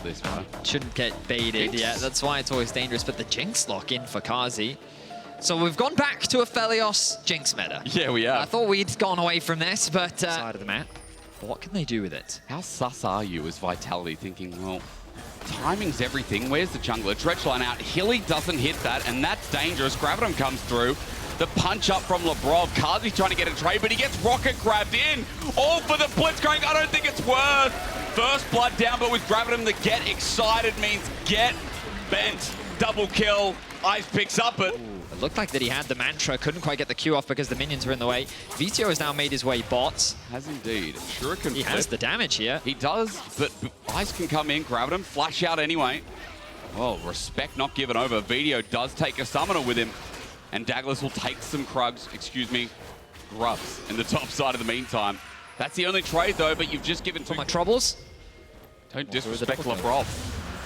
this one. Shouldn't get baited, yeah, that's why it's always dangerous, but the Jinx lock in for Kazi. So we've gone back to a Felios Jinx meta. Yeah, we have. I thought we'd gone away from this, but side of the map. What can they do with it? How sus are you as Vitality thinking, well, timing's everything. Where's the jungler? Dredge line out. Hilly doesn't hit that, and that's dangerous. Gravitum comes through. The punch up from Labrov. Kazi trying to get a trade, but he gets rocket grabbed in. All for the Blitzcrank. I don't think it's worth. First blood down, but with Gravitum, the get excited means get bent. Double kill. Ice picks up it. It looked like that he had the mantra, couldn't quite get the Q off because the minions were in the way. VTO has now made his way bot. Has indeed. Shuriken He has the damage here. He does, but Ice can come in, Gravitum, flash out anyway. Well, respect not given over. Video does take a summoner with him. And Douglas will take some grubs in the top side of the meantime. That's the only trade though, but you've just given... For my troubles? Don't disrespect Labrov.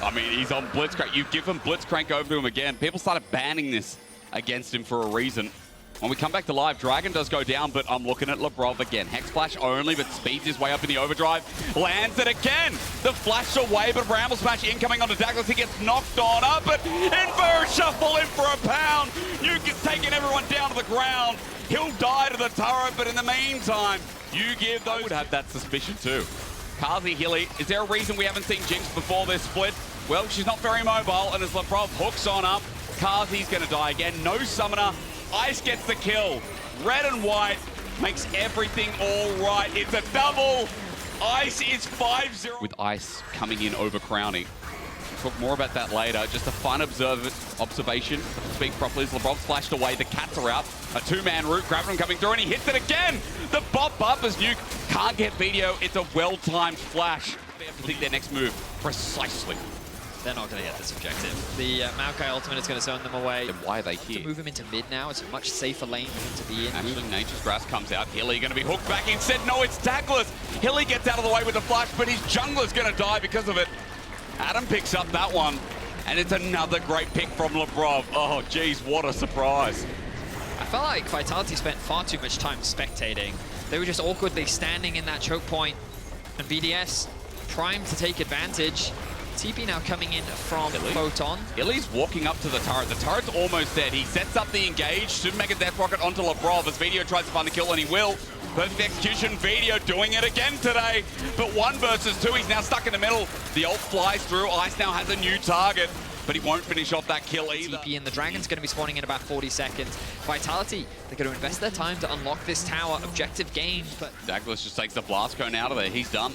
I mean, he's on Blitzcrank. You give him Blitzcrank over to him again. People started banning this against him for a reason. When we come back to live, Dragon does go down, but I'm looking at Labrov again. Hex Splash only, but speeds his way up in the overdrive. Lands it again. The flash away, but Bramble Smash incoming onto Douglas. He gets knocked on up, but Inverse Shuffle in for a pound. Nuke is taking everyone down to the ground. He'll die to the turret, but in the meantime, you give those... I would have that suspicion too. Kazi, Hilly, is there a reason we haven't seen Jinx before this split? Well, she's not very mobile, and as Labrov hooks on up, Kazi's going to die again. No summoner. Ice gets the kill. Red and white makes everything all right. It's a double. Ice is 5-0. With Ice coming in over Crownie. We'll talk more about that later. Just a fun observation. To speak properly, as Labrov splashed away. The cats are out. A two-man route. Gravitum coming through, and he hits it again. The bop up as Nuke can't get video. It's a well-timed flash. They have to think their next move precisely. They're not going to get this objective. The Maokai ultimate is going to zone them away. Then why are they here? To move him into mid now, it's a much safer lane for him to be in. Actually, Nature's Grass comes out. Hilly going to be hooked back instead. No, it's Douglas. Hilly gets out of the way with the flash, but his jungler's going to die because of it. Adam picks up that one, and it's another great pick from Labrov. Oh, geez, what a surprise. I felt like Vitality spent far too much time spectating. They were just awkwardly standing in that choke point, and BDS primed to take advantage. TP now coming in from Photon. Hilly's walking up to the turret. The turret's almost dead. He sets up the engage. Should make a death rocket onto Labrov as Video tries to find the kill, and he will. Perfect execution. Video doing it again today. But 1 versus 2. He's now stuck in the middle. The ult flies through. Ice now has a new target, but he won't finish off that kill either. TP and the Dragon's going to be spawning in about 40 seconds. Vitality, they're going to invest their time to unlock this tower. Objective gained, but... Douglas just takes the blast cone out of there. He's done.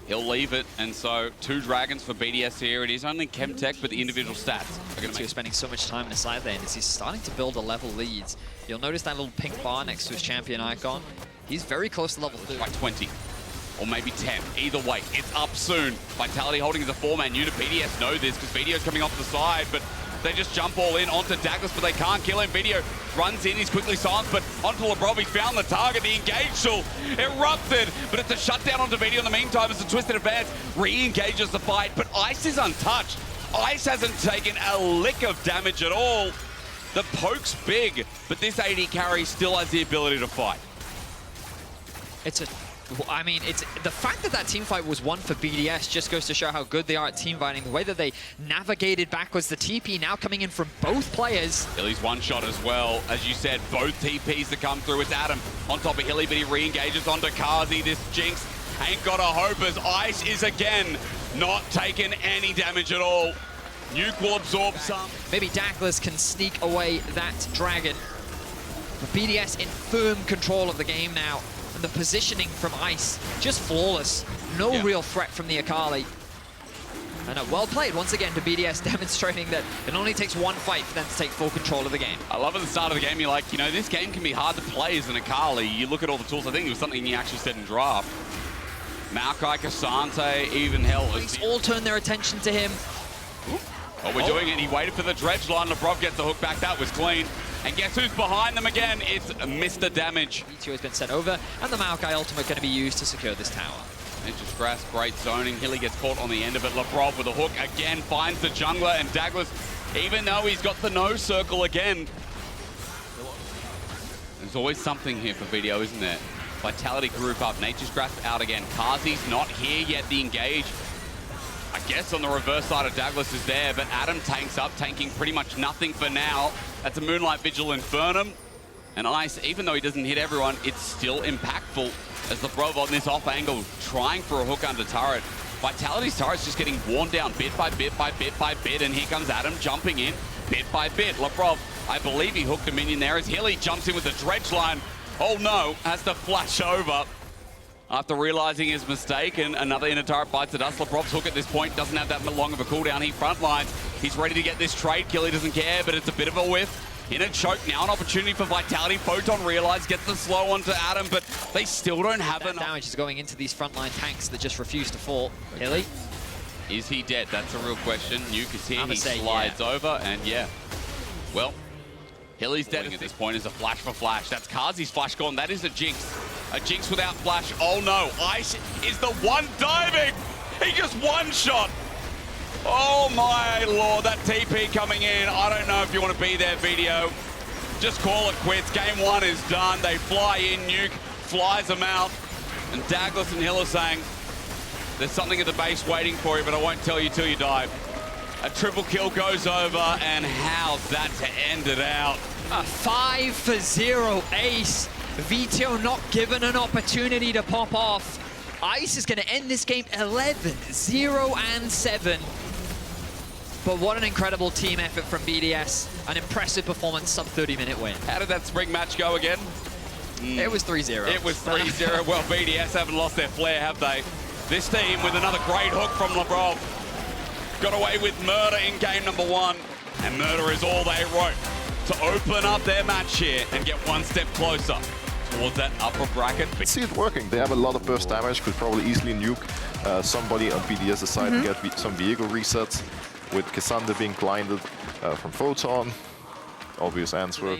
He'll leave it, and so 2 dragons for BDS here. It is only Chemtech, but the individual stats are going to make... spending so much time in the side lane as he's starting to build a level lead. You'll notice that little pink bar next to his champion icon. He's very close to level 3. By 20, or maybe 10. Either way, it's up soon. Vitality holding as a 4-man unit. BDS know this because Video's coming off the side, but they just jump all in onto Douglas, but they can't kill him. Video runs in, he's quickly silenced, but onto Labrov, he found the target. The engage tool erupted, but it's a shutdown onto Video in the meantime as the Twisted Advance re-engages the fight, but Ice is untouched. Ice hasn't taken a lick of damage at all. The poke's big, but this AD carry still has the ability to fight. I mean, it's the fact that team fight was won for BDS just goes to show how good they are at team fighting. The way that they navigated backwards, the TP now coming in from both players. Hilly's one shot as well. As you said, both TPs that come through. It's Adam on top of Hilly, but he re-engages onto Kazi. This Jinx ain't got a hope as Ice is again not taking any damage at all. Nuke will absorb some. Maybe Douglas can sneak away that Dragon. But BDS in firm control of the game now. The positioning from Ice, just flawless. No real threat from the Akali. And well played once again to BDS, demonstrating that it only takes 1 fight for them to take full control of the game. I love at the start of the game, you're like, you know, this game can be hard to play as an Akali. You look at all the tools, I think it was something he actually said in draft. Maokai, Cassante, even hell. All turn their attention to him. Oh, we're doing it. He waited for the dredge line. Labrov gets the hook back. That was clean. And guess who's behind them again? It's Mr. Damage. VTO has been sent over, and the Maokai ultimate going to be used to secure this tower. Nature's Grass, great zoning. Hilly gets caught on the end of it. Labrov with a hook again finds the jungler, and Douglas, even though he's got the no circle again, there's always something here for video, isn't there? Vitality group up. Nature's Grass out again. Kazi's not here yet. The engage. guess on the reverse side of Douglas is there, but Adam tanks up, tanking pretty much nothing for now. That's a Moonlight Vigil Infernum. And Ice, even though he doesn't hit everyone, it's still impactful as LeBron on this off angle, trying for a hook under turret. Vitality's turret's just getting worn down bit by bit by bit by bit, and here comes Adam jumping in bit by bit. LeBron, I believe he hooked a minion there as Hilly jumps in with the dredge line. Oh no, has to flash over after realizing his mistake, and another inner turret bites the dust. LeBron's hook at this point doesn't have that long of a cooldown. He frontlines. He's ready to get this trade kill. He doesn't care, but it's a bit of a whiff. In a choke now, an opportunity for Vitality. Photon realized, gets the slow onto Adam, but they still don't have enough. Damage is going into these frontline tanks that just refuse to fall. Hilly. Is he dead? That's a real question. Nuke is here, he slides over, and yeah. Well, Hilly's dead at this point. Is a flash for flash. That's Kazi's flash gone. That is a Jinx. A Jinx without flash. Oh no, Ice is the one diving. He just one-shot. Oh my lord, that TP coming in. I don't know if you want to be there, video. Just call it quits. Game one is done. They fly in, Nuke flies them out. And Douglas and Hill are saying, there's something at the base waiting for you, but I won't tell you till you die. A triple kill goes over, and how's that to end it out? A 5-for-0 ace. VIT not given an opportunity to pop off. Ice is going to end this game 11-0-7. But what an incredible team effort from BDS. An impressive performance, sub 30-minute win. How did that spring match go again? It was 3-0. It was 3-0. Well, BDS haven't lost their flair, have they? This team with another great hook from LeBron. Got away with Murder in game number one. And Murder is all they wrote to open up their match here and get one step closer towards that upper bracket. I see it working. They have a lot of burst damage, could probably easily nuke somebody on BDS's side to get some vehicle resets. With Cassandra being blinded from Photon. Obvious answer.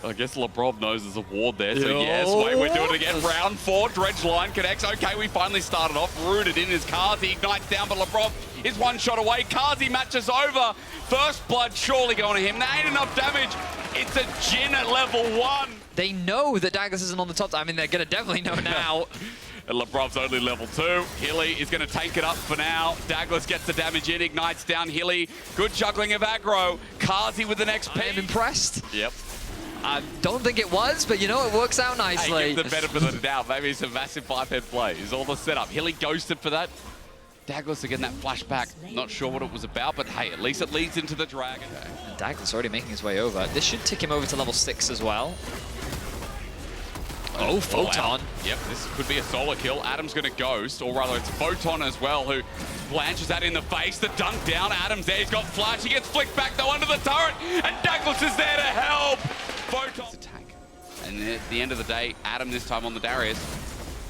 I guess LeBron knows there's a ward there, so yes, wait, we're doing it again. Round 4, dredge line connects. Okay, we finally started off. Rooted in his Kazi, ignites down, but LeBron is one shot away. Kazi matches over. First blood surely going to him. There ain't enough damage. It's a Jin at level 1. They know that Douglas isn't on the top. I mean, they're going to definitely know now. And LeBron's only level 2. Hilly is going to tank it up for now. Douglas gets the damage in, ignites down Hilly. Good juggling of aggro. Kazi with the next I am impressed. Yep. I don't think it was, but you know, it works out nicely. Hey, give the benefit of the doubt. Maybe it's a massive 5-head play. Is all the setup. Hilly ghosted for that. Douglas again, that flashback. Not sure what it was about, but hey, at least it leads into the Dragon. And Douglas already making his way over. This should tick him over to level 6 as well. Oh, Photon. Yep, this could be a solo kill. Adam's going to ghost, or rather it's Photon as well, who blanches that in the face. The dunk down. Adam's there. He's got flash. He gets flicked back, though, under the turret. And Douglas is there to help. Photon's attack. And at the end of the day, Adam this time on the Darius.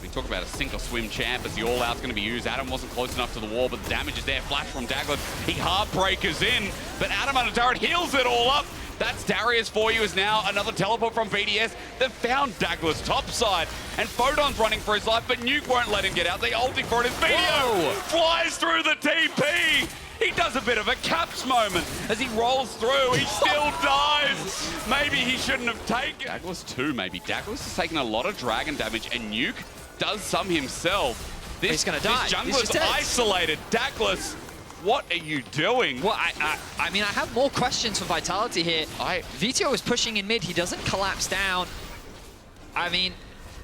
We talk about a sink or swim champ as the all-out's going to be used. Adam wasn't close enough to the wall, but the damage is there. Flash from Douglas. He heartbreakers in, but Adam under turret heals it all up. That's Darius for you, is now another teleport from BDS. They've found Douglas topside, and Photon's running for his life, but Nuke won't let him get out. They ulti for it. His video flies through the TP. He does a bit of a Caps moment as he rolls through. He still dies. Maybe he shouldn't have taken. Douglas too, maybe. Douglas has taken a lot of dragon damage, and Nuke does some himself. He's going to die. This jungler's isolated. Douglas, what are you doing? Well, I mean, I have more questions for Vitality here. Vito is pushing in mid. He doesn't collapse down. I mean,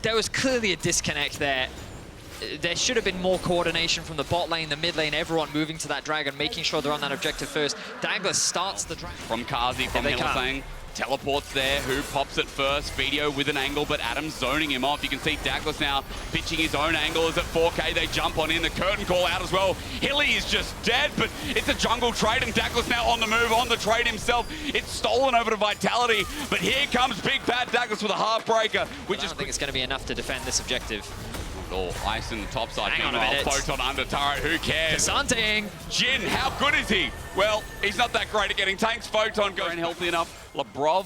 there was clearly a disconnect there. There should have been more coordination from the bot lane, the mid lane, everyone moving to that dragon, making sure they're on that objective first. Douglas starts the dragon. From Kazi, from Hillsang. Teleports there, who pops it first, Video with an angle, but Adam's zoning him off. You can see Douglas now pitching his own angle as at 4K, they jump on in, the curtain call out as well. Hilly is just dead, but it's a jungle trade, and Douglas now on the move, on the trade himself. It's stolen over to Vitality, but here comes Big Bad Douglas with a heartbreaker, which I don't think it's going to be enough to defend this objective. Oh, Ice in the top side. Hang on a minute. Photon under turret, who cares? Cassandra. Jin, how good is he? Well, he's not that great at getting tanks. Photon going healthy enough. Lebrov,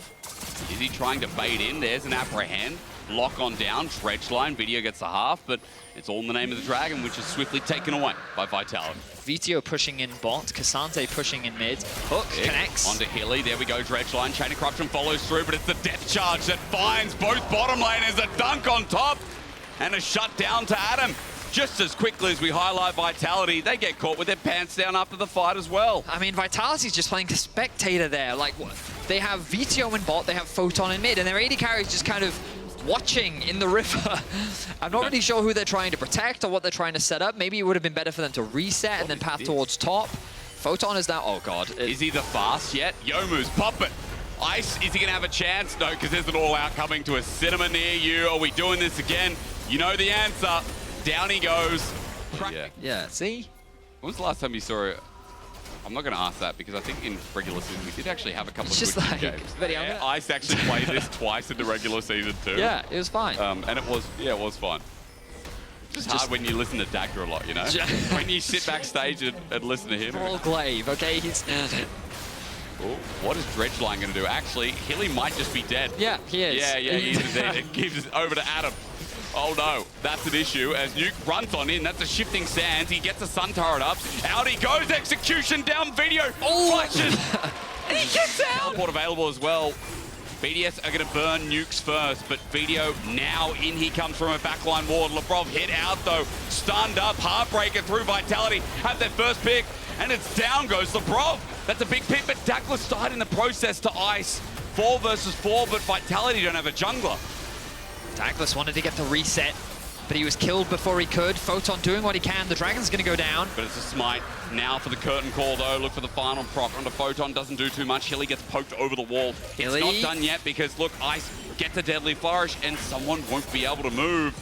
is he trying to bait in? There's an apprehend. Lock on down, dredge line. Video gets a half, but it's all in the name of the dragon, which is swiftly taken away by Vitality. Vito pushing in bot, Cassandra pushing in mid. Hook connects. Onto Hilly, there we go, dredge line. Chain of Corruption follows through, but it's the death charge that finds both bottom laners. A dunk on top. And a shutdown to Adam. just as quickly as we highlight Vitality, they get caught with their pants down after the fight as well. I mean, Vitality's just playing spectator there. Like, they have VTO in bot, they have Photon in mid, and their AD carry is just kind of watching in the river. I'm not really sure who they're trying to protect or what they're trying to set up. Maybe it would have been better for them to reset and then path towards top. Photon is now, oh god. Is he the fast yet? Youmu's pop it. Ice, is he gonna have a chance? No, because there's an all-out coming to a cinema near you. Are we doing this again? You know the answer. Down he goes. Yeah, see? When was the last time you saw it? I'm not going to ask that because I think in regular season we did actually have a couple of good games. Yeah, Ice actually played this twice in the regular season too. Yeah, it was fine. And it was fun. It's just hard when you listen to Dagger a lot, you know? When you sit backstage and listen to him. All glaive, okay? He's... Oh, what is Dredgeline going to do? Actually, Hilly might just be dead. Yeah, he is. Yeah, he's dead. It gives it over to Adam. Oh no, that's an issue as Nuke runs on in. That's a shifting sands. He gets a sun turret up. Out he goes. Execution down video. Flashes. And he gets out. Teleport available as well. BDS are going to burn Nukes first, but Video now in he comes from a backline ward. Labrov hit out though. Stunned up. Heartbreaker through Vitality. Have their first pick, and it's down goes Labrov. That's a big pick, but Douglas died in the process to Ice. 4 versus 4, but Vitality don't have a jungler. Douglas wanted to get the reset, but he was killed before he could. Photon doing what he can. The Dragon's going to go down. But it's a smite. Now for the curtain call, though. Look for the final proc onto Photon. Doesn't do too much. Hilly gets poked over the wall. It's not done yet because, look, Ice gets a deadly flourish and someone won't be able to move.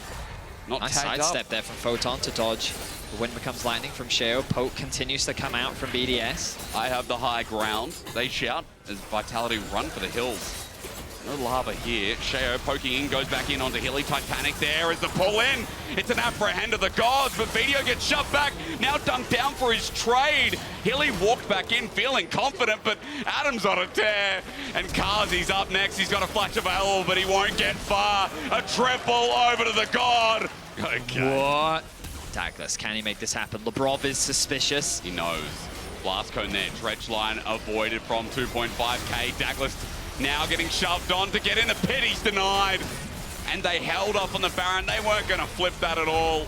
Not nice sidestep there from Photon to dodge. The wind becomes lightning from Sheo. Poke continues to come out from BDS. I have the high ground. They shout as Vitality run for the hills. No lava here. Sheo poking in, goes back in onto Hilly. Titanic there is the pull in. It's an apprehend of the gods, but Video gets shoved back. Now dunked down for his trade. Hilly walked back in feeling confident, but Adam's on a tear. And Kazi's up next. He's got a flash available, but he won't get far. A triple over to the god. Okay. What? Douglas, can he make this happen? Labrov is suspicious. He knows. Blast cone there. Dredgeline avoided from 2.5k. Douglas now getting shoved on to get in the pit. He's denied. And they held off on the Baron. They weren't going to flip that at all.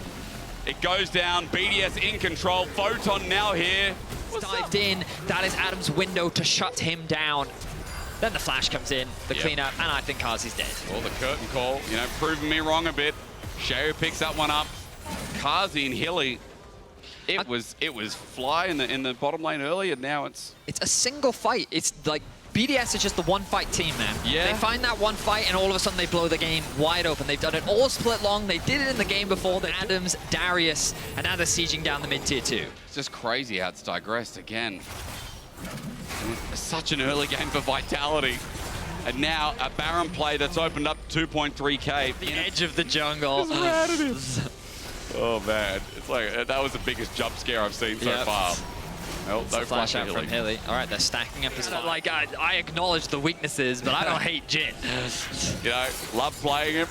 It goes down. BDS in control. Photon now here. Dived in. That is Adam's window to shut him down. Then the flash comes in, the cleanup, and I think Kazi's dead. Well, the curtain call, you know, proving me wrong a bit. Sheo picks that one up. Kazi and Hilly. It was Fly in the bottom lane earlier. Now it's a single fight. It's like BDS is just the one fight team, man. Yeah. They find that one fight and all of a sudden they blow the game wide open. They've done it all split long. They did it in the game before. The Adams, Darius, and now they're sieging down the mid tier 2. It's just crazy how it's digressed again. Such an early game for Vitality. And now a Baron play that's opened up 2.3k. The edge of the jungle. As rad it is. Oh man, it's like that was the biggest jump scare I've seen so far. Well, no flash out from Hilly. All right, they're stacking up as well. Like I acknowledge the weaknesses, but I don't hate Jin. You know, love playing him.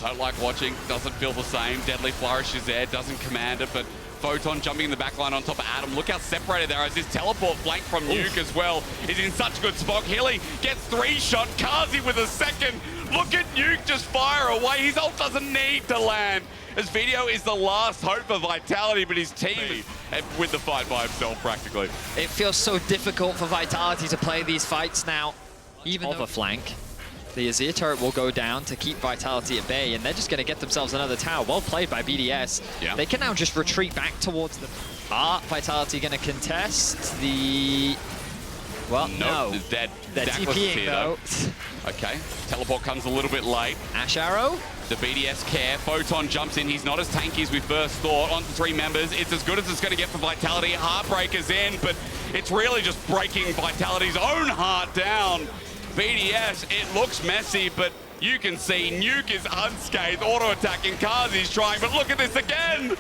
Don't like watching. Doesn't feel the same. Deadly flourish is there. Doesn't command it, but Photon jumping in the backline on top of Adam. Look how separated there is. This teleport flank from Nuke as well is in such a good spot. Hilly gets 3-shot. Kazi with a second. Look at Nuke just fire away. His ult doesn't need to land. As Video is the last hope for Vitality, but his team win the fight by himself practically. It feels so difficult for Vitality to play these fights now. Even over flank, the Azir turret will go down to keep Vitality at bay, and they're just going to get themselves another tower. Well played by BDS. Yeah. They can now just retreat back towards the... Vitality going to contest the... Well, no. They're TPing though. Okay, teleport comes a little bit late. Ash Arrow. The BDS care. Photon jumps in. He's not as tanky as we first thought. On to 3 members. It's as good as it's going to get for Vitality. Heartbreaker's in, but it's really just breaking Vitality's own heart down. BDS, it looks messy, but you can see Nuke is unscathed. Auto-attacking. Kazi's trying, but look at this again.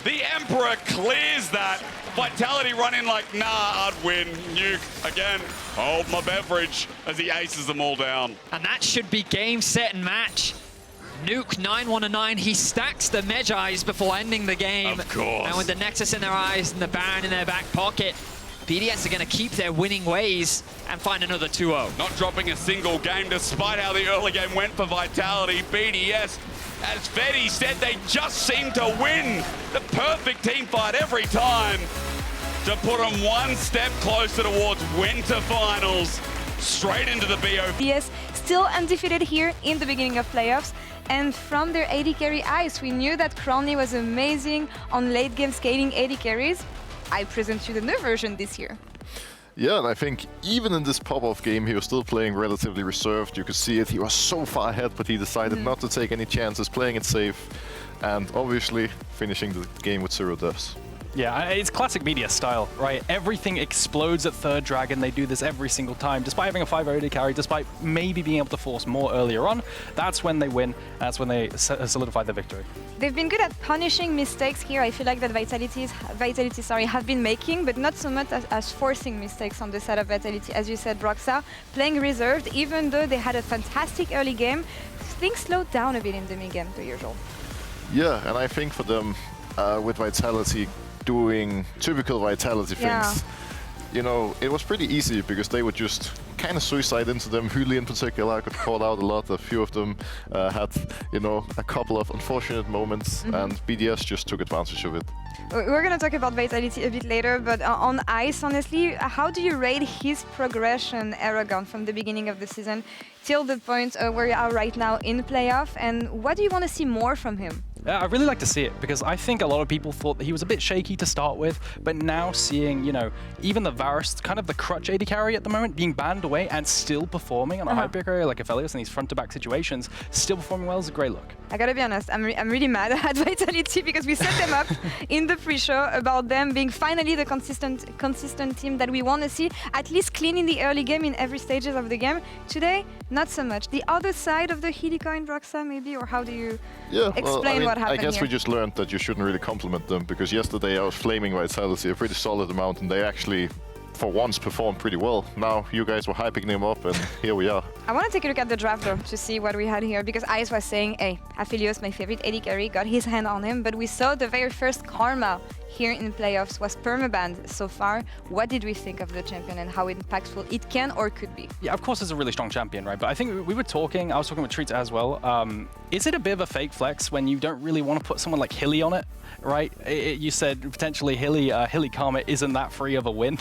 The Emperor clears that. Vitality running like, nah, I'd win. Nuke, again, hold my beverage as he aces them all down. And that should be game, set, and match. Nuke 9-1-9, he stacks the Medjais before ending the game. Of course. And with the Nexus in their eyes and the Baron in their back pocket, BDS are going to keep their winning ways and find another 2-0. Not dropping a single game despite how the early game went for Vitality. BDS As VIT said, they just seem to win the perfect team fight every time to put them one step closer towards winter finals, straight into the BO. BDS still undefeated here in the beginning of playoffs. And from their AD carry Ice, we knew that Crumbling was amazing on late game scaling AD carries. I present you the new version this year. Yeah, and I think even in this pop-off game, he was still playing relatively reserved. You could see it. He was so far ahead, but he decided not to take any chances, playing it safe, and obviously finishing the game with 0 deaths. Yeah, it's classic BDS style, right? Everything explodes at third dragon. They do this every single time, despite having a 5 AD carry, despite maybe being able to force more earlier on. That's when they win. That's when they solidify the victory. They've been good at punishing mistakes here. I feel like that Vitality have been making, but not so much as forcing mistakes on the side of Vitality. As you said, Broxa, playing reserved, even though they had a fantastic early game, things slowed down a bit in the mid-game, the usual. Yeah, and I think for them, with Vitality, doing typical Vitality things, you know, it was pretty easy because they would just kind of suicide into them. Huli in particular, I could call out a lot. A few of them had, you know, a couple of unfortunate moments, and BDS just took advantage of it. We're going to talk about Vitality a bit later, but on Ice, honestly, how do you rate his progression, Aragon, from the beginning of the season till the point where you are right now in playoff, and what do you want to see more from him? Yeah, I really like to see it because I think a lot of people thought that he was a bit shaky to start with, but now seeing, you know, even the Varus, kind of the crutch AD carry at the moment, being banned away and still performing on a high pick area like Aphelios in these front-to-back situations, still performing well is a great look. I gotta be honest, I'm really mad at Vitality because we set them up in the pre-show about them being finally the consistent team that we want to see, at least clean in the early game in every stages of the game. Today, not so much. The other side of the Healy coin, Broxa, maybe, or how do you explain what happened I guess here? we just learned that you shouldn't really compliment them, because yesterday I was flaming Vitality a pretty solid amount, and they actually, for once, performed pretty well. Now you guys were hyping them up, and here we are. I want to take a look at the draft though to see what we had here, because Ice was saying, hey, Aphelios, my favorite AD carry, got his hand on him, but we saw the very first Karma here in playoffs was permabanned so far. What did we think of the champion and how impactful it can or could be? Yeah, of course it's a really strong champion, right? But I think we were talking, I was talking with Treats as well. Is it a bit of a fake flex when you don't really want to put someone like Hilly on it, right? You said potentially Hilly Karma isn't that free of a win,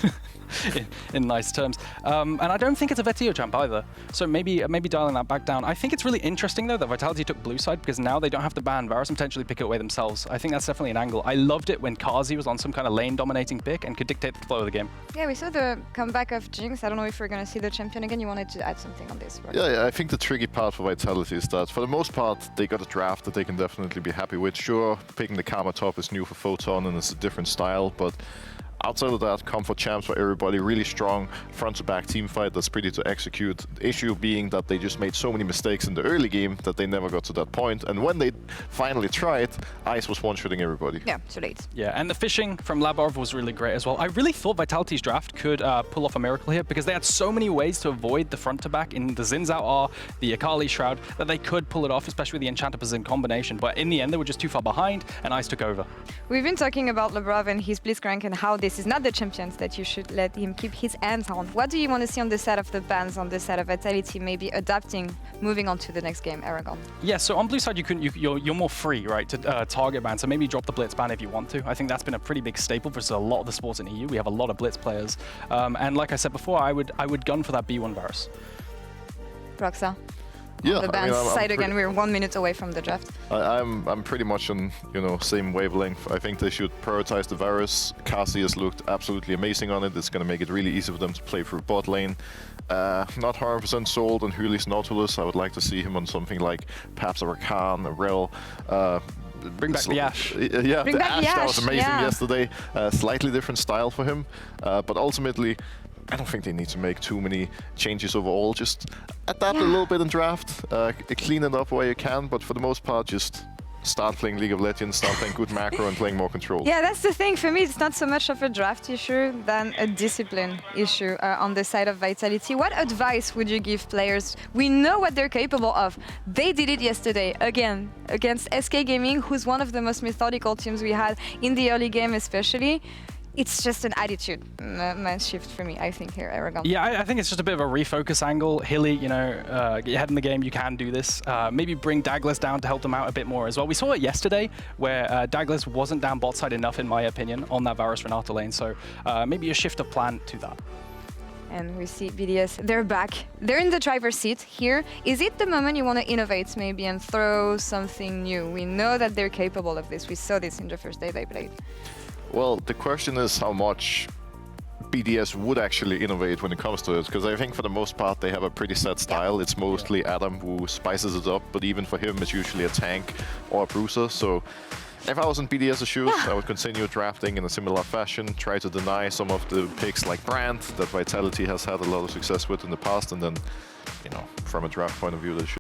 in nice terms. And I don't think it's a Vetio champ either. So maybe dialing that back down. I think it's really interesting though that Vitality took blue side, because now they don't have to ban Varus and potentially pick it away themselves. I think that's definitely an angle. I loved it when Kazi was on some kind of lane dominating pick and could dictate the flow of the game. Yeah, we saw the comeback of Jinx. I don't know if we're going to see the champion again. You wanted to add something on this, right? Yeah, I think the tricky part for Vitality is that for the most part they got a draft that they can definitely be happy with. Sure, picking the Karma top is new for Photon and it's a different style, but outside of that, comfort champs for everybody, really strong front-to-back team fight that's pretty to execute. The issue being that they just made so many mistakes in the early game that they never got to that point. And when they finally tried, Ice was one-shooting everybody. Yeah, too late. Yeah, and the fishing from Labarv was really great as well. I really thought Vitality's draft could pull off a miracle here, because they had so many ways to avoid the front-to-back in the Zinzao R, the Akali Shroud, that they could pull it off, especially with the Enchanter in combination. But in the end, they were just too far behind, and Ice took over. We've been talking about Labarv and his Blitzcrank and how this is not the champions that you should let him keep his hands on. What do you want to see on the side of the bans, on the side of Vitality, maybe adapting, moving on to the next game, Aragon? Yeah, so on blue side, you're more free, right, to target ban. So maybe drop the Blitz ban if you want to. I think that's been a pretty big staple for a lot of the sports in EU. We have a lot of Blitz players. And like I said before, I would gun for that B1 Varus. Broxa? Yeah, the band's side again, we're 1 minute away from the draft. I'm pretty much on, you know, same wavelength. I think they should prioritize the Varus. Kazi has looked absolutely amazing on it. It's going to make it really easy for them to play through bot lane. Not 100% sold on Huli's Nautilus. I would like to see him on something like perhaps a Rakan, a Rel. Bring back the Ashe. Yeah, Bring back the Ashe, that was amazing yeah. yesterday. Slightly different style for him, but ultimately, I don't think they need to make too many changes overall. Just adapt a little bit in draft, clean it up where you can, but for the most part, just start playing League of Legends, start playing good macro and playing more control. Yeah, that's the thing. For me, it's not so much of a draft issue than a discipline issue on the side of Vitality. What advice would you give players? We know what they're capable of. They did it yesterday, again, against SK Gaming, who's one of the most methodical teams we had in the early game especially. it's just an attitude shift for me, I think, here, Aragon. Yeah, I think it's just a bit of a refocus angle. Hilly, you know, get your head in the game, you can do this. Maybe bring Douglas down to help them out a bit more as well. We saw it yesterday where Douglas wasn't down bot side enough, in my opinion, on that Varus Renata lane. So maybe a shift of plan to that. And we see BDS, they're back. They're in the driver's seat here. Is it the moment you want to innovate maybe and throw something new? We know that they're capable of this. We saw this in the first day they played. Well, the question is how much BDS would actually innovate when it comes to it, because I think for the most part they have a pretty set style. It's mostly Adam who spices it up, but even for him it's usually a tank or a bruiser. So if I was in BDS's shoes, I would continue drafting in a similar fashion, try to deny some of the picks like Brand that Vitality has had a lot of success with in the past, and then, you know, from a draft point of view, they should